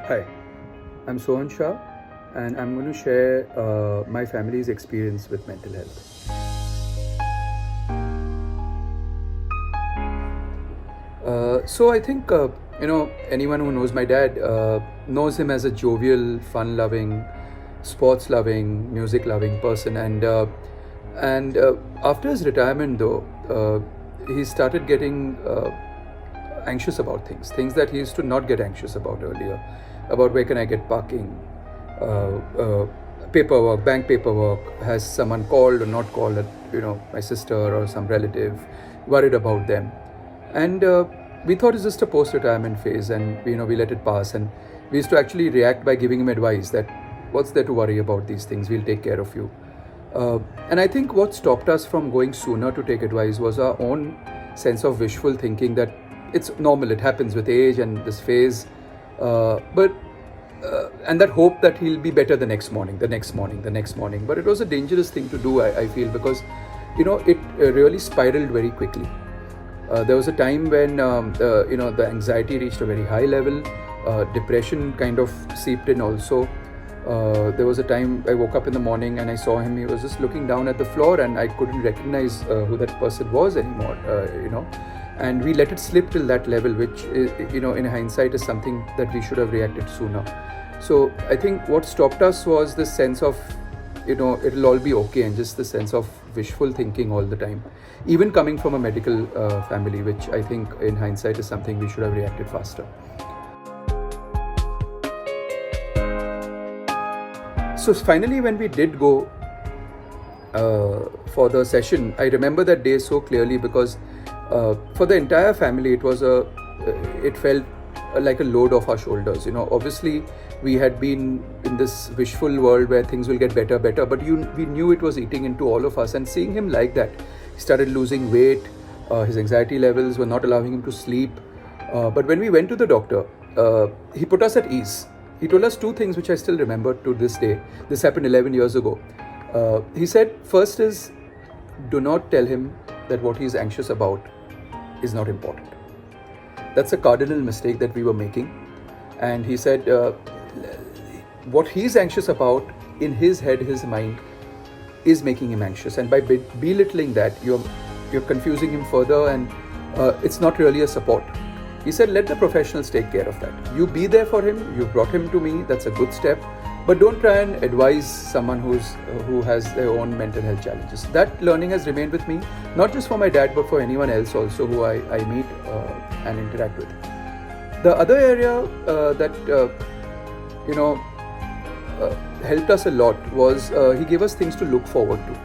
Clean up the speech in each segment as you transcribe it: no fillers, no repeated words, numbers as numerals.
Hi, I'm Sohan Shah, and I'm going to share my family's experience with mental health. So I think anyone who knows my dad knows him as a jovial, fun-loving, sports-loving, music-loving person, and after his retirement, though, he started getting anxious about things that he used to not get anxious about earlier, about where can I get parking, uh, uh, paperwork, bank paperwork, has someone called or not called, my sister or some relative, worried about them. And we thought it's just a post-retirement phase, and we let it pass. And we used to actually react by giving him advice that what's there to worry about these things? We'll take care of you. And I think what stopped us from going sooner to take advice was our own sense of wishful thinking that it's normal, it happens with age and this phase, but and that hope that he'll be better the next morning, the next morning, the next morning. But it was a dangerous thing to do, I feel, because it really spiraled very quickly. There was a time when the anxiety reached a very high level. Depression kind of seeped in also. There was a time I woke up in the morning and I saw him. He was just looking down at the floor, and I couldn't recognize who that person was anymore. And we let it slip till that level, which in hindsight is something that we should have reacted sooner. So I think what stopped us was this sense of it'll all be okay, and just the sense of wishful thinking all the time, even coming from a medical family, which I think in hindsight is something we should have reacted faster. So finally, when we did go for the session, I remember that day so clearly, because for the entire family it felt like a load off our shoulders. Obviously we had been in this wishful world where things will get better, but we knew it was eating into all of us. And seeing him like that, he started losing weight, his anxiety levels were not allowing him to sleep. But when we went to the doctor, he put us at ease. He told us two things which I still remember to this day. This happened 11 years ago. He said, first is, do not tell him that what he's anxious about is not important. That's a cardinal mistake that we were making. And he said, what he's anxious about in his head, his mind, is making him anxious. And by belittling that, you're confusing him further, and it's not really a support. He said, let the professionals take care of that. You be there for him. You brought him to me. That's a good step. But don't try and advise someone who has their own mental health challenges. That learning has remained with me, not just for my dad, but for anyone else also who I meet and interact with. The other area that helped us a lot was he gave us things to look forward to.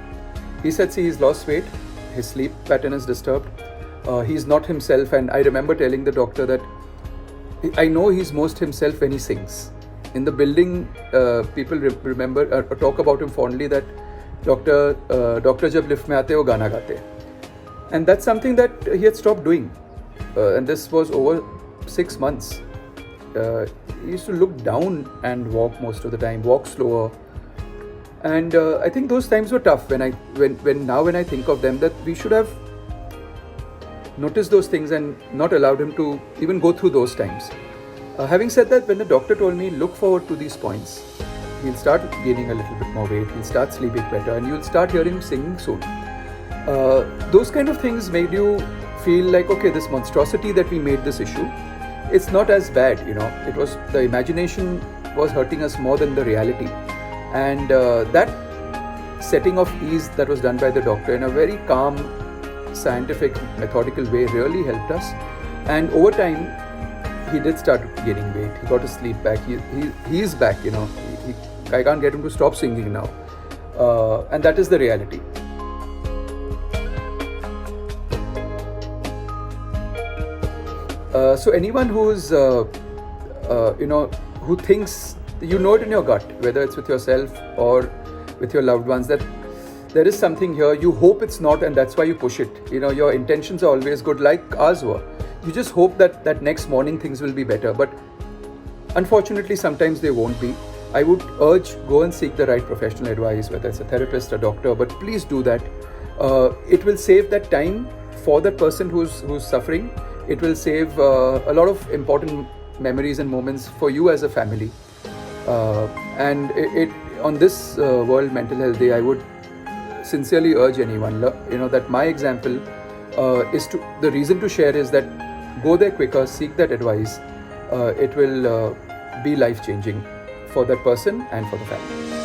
He said, see, he's lost weight, his sleep pattern is disturbed, he's not himself. And I remember telling the doctor that I know he's most himself when he sings. In the building, people remember or talk about him fondly that doctor jab lift mein aate wo gana gaate. And that's something that he had stopped doing. And this was over 6 months. He used to look down and walk most of the time, walk slower. And I think those times were tough when I think of them, that we should have noticed those things and not allowed him to even go through those times. Having said that, when the doctor told me, look forward to these points, he'll start gaining a little bit more weight, he'll start sleeping better, and you'll start hearing him singing soon. Those kind of things made you feel like, okay, this monstrosity that we made this issue, it's not as bad, It was, the imagination was hurting us more than the reality. And that setting of ease that was done by the doctor in a very calm, scientific, methodical way really helped us. And over time, he did start gaining weight. He got his sleep back. He's back, I can't get him to stop singing now. And that is the reality. So anyone who's, who thinks, it in your gut, whether it's with yourself or with your loved ones, that there is something here, you hope it's not, and that's why you push it. Your intentions are always good, like ours were. You just hope that next morning things will be better. But unfortunately, sometimes they won't be. I would urge, go and seek the right professional advice, whether it's a therapist, a doctor, but please do that. It will save that time for that person who's suffering. It will save a lot of important memories and moments for you as a family. And it on this World Mental Health Day, I would sincerely urge anyone, that my example is to the reason to share is that go there quicker, seek that advice. It will be life changing for that person and for the family.